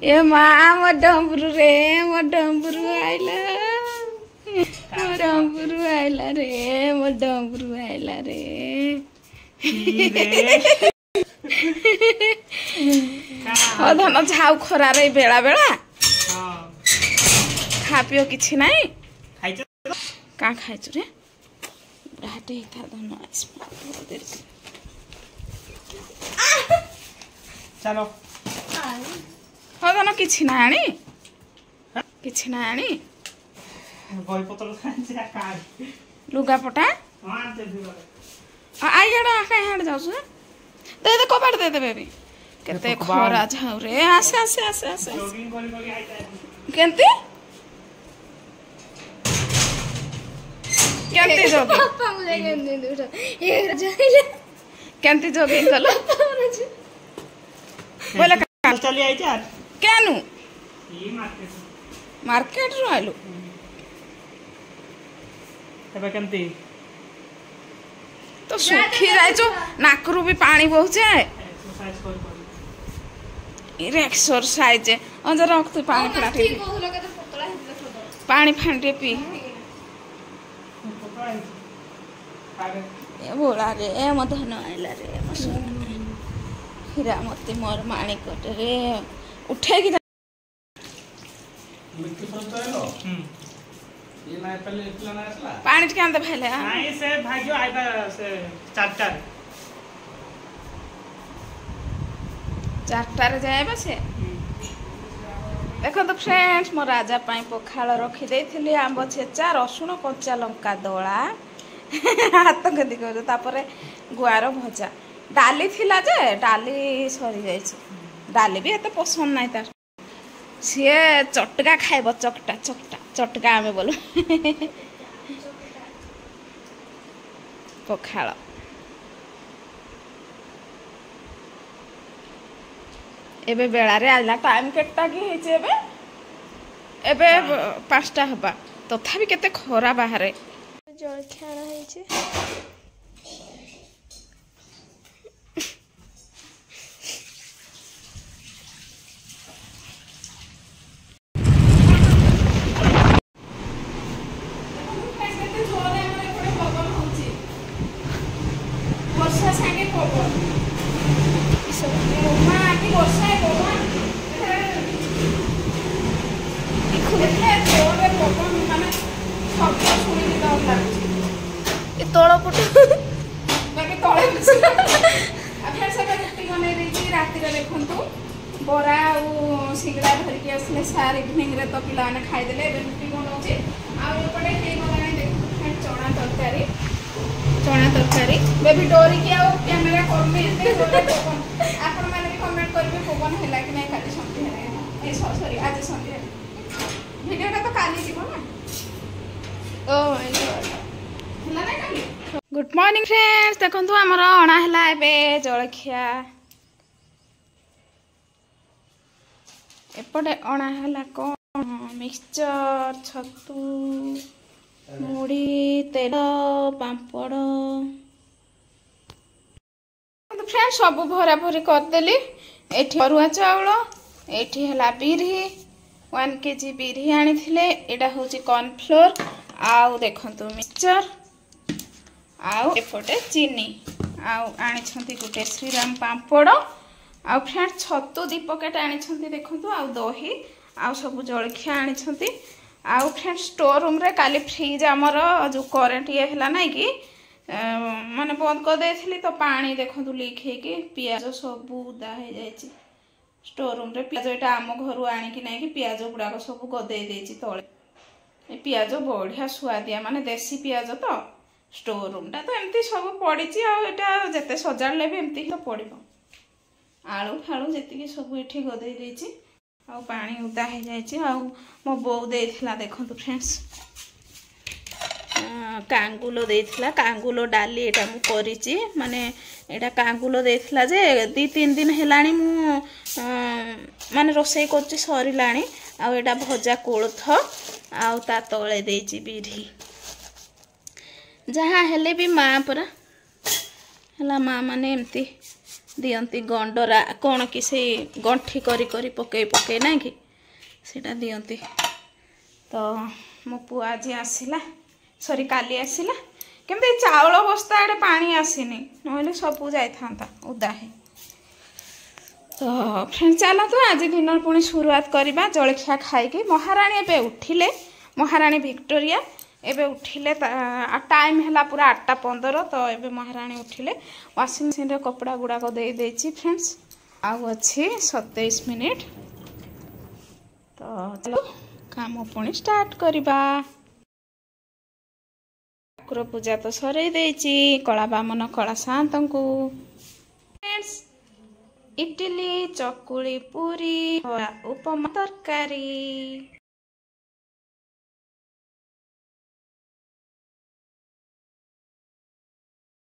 ए माँ मो डम्बरू रे मो डम्बरू आइला मो डम्बरू आइला रे मो डम्बरू आइला रे धन झाउ खरा रे बेला बेला खा पियो किछि नाही का खाइछु रे राटे था धन चलो हो धन किछि ना आनी किछि ना आनी बई पत्र लुगा पटा आई हेडा काहे हेड जाउछु दे दे कबाड़ दे दे बेबी केते खरा झाउ रे आसे आसे आसे आसे जॉगिंग करी आइता केंती केंती जोगिंग पापा मुझे केंती दूर ये जाइले केंती जोगिंग कलो बोले चली आई यार केनु ई मार्केट मार्केट रो आलु तबे केमती तो सुखी जाय जो नाकरू भी पानी बहुचे एक्सरसाइज कर एक्सरसाइज अंदर रख तू पानी फड़ा ठीक कहलो के तो पतला हिला छोड़ पानी फांटे पी ए बोला रे ए मधन आइला रे हीरा मोती मोर माणी कट रे उठे की मिट्टी फरत आलो ये ना पहले इतना ना आसला पानी के अंदर फैले नहीं से भाग्य आइबा से चारटार चारटार जाए बसे देखो तो फ्रेंड्स मो राजा पाई पखाल रखी देथिली आंब छेचा रसुण कच्चा लंका दला हाथ केंदी कर तापरे गुआर भजा डाली थिला जे डाली सरी जाइछ डाली भी एते पसंद नाही तार सिए चटका खाइबो चकटा चकटा चटका आमे बोलू पखाल एबे बेला रे आला टाइम केटा की हेचे एबे एबे 5टा हबा तथापि केते खरा बाहरे जल खाना हेचे वर्षा संगे पवन माँ की वर्षा है पवन देखले जोरे पवन माने शब्द सुनी डर लाଗୁଛି ए तोड़ पट बाकी तळे फिर से रुटी बनै देछि राति रे देखंतु बरा आ सिंगड़ा धर के असले सार इवनिंग रे तो पिला ने खाइ देले रुटी बनौछि आ एपटे हे गलानी देखु चना तरकारी बेबी डोरी के आओ कैमरा करमे एते जोरे पवन आपण माने भी कमेंट करबे पवन हैला कि नै काली संती है ए सॉरी आज संती है वीडियोटा तो काली जीवो ना ओ माय गॉड हैला नै काली गुड मॉर्निंग फ्रेंड्स देखंतु हमर अणा हैला एबे जळखिया एपटे अणा हैला कोन मिक्सचर छतु मुड़ी तेल पापड़ फ्रेंड सब भरा भरी करदेली एठी अरुआ चाउल एठी हला बिरही 1 kg बिरही आनी थिले एडा होची कॉर्नफ्लोर आउ देखंतु मिक्सचर आउ एपटे चीनी आउ आनी छंती गुटे श्रीराम पापड़ आउ फ्रेंड छतु 2 पैकेट आनी छंती देखंतु आउ दही आउ सब जळखिया आनी छंती आउ फ्रेंड स्टोर रूम रे काली फ्रिज आमर जो करेंट ये हला नै कि माने बंद कर देथिली तो पानी देखंतु लीक हे कि पियाज सब उदा हे जायछि स्टोर रूम रे पियाज एटा आम घरु आनी कि नै कि पियाज गुडा को सब गदे देछि तळे ए पियाज बढ़िया सुआदिया माने देसी पियाज तो स्टोर रूम ता तो एमती सब पड़िछि आ एटा जते सजाड़ले भी एमती तो पड़िबो आलू फालू जति कि सब एठी गदे देछि आ पानी उदा हे जायछि आ मो बो देथिला देखंतु फ्रेंड्स कांगुलो देथिला कांगुलो डाली एटा मु करिछि माने एटा कांगुलो देथिला जे 2-3 दिन हेलाणी मु माने रोसई करछि सरिलाणी आ एटा भजा कोळथ आ ता तळे देछि बिरही जहाँ हेले भी माँ परा हला माँ माने एमती दियंती गंडरा कौन कि से गंठी करी करी पके पके ना कि सेटा दियंती। तो मो पुआ आज आसला सॉरी काली आसला केमती चाउल बस्ता एडे पानी आसीनी नहले सबू जाइथांता उदा है। तो फ्रेंड चलो तो आज दिन पुणी शुरुआत करवा जलखिया खाई। महाराणी एबे उठिले महाराणी विक्टोरिया एबे उठिले टाइम है पूरा 8:15 तो एबे महाराणी उठिले वाशिंग मशीन रे कपड़ा गुड़ाक दे देछि फ्रेंड्स आउ अच्छी 27 मिनिट। तो चलो काम पुणी स्टार्ट करवा। ठाकुर पूजा तो सरे देछि कला बामन कला शांत को फ्रेंड्स इडली चकुली पूरी उपमा तरकारी।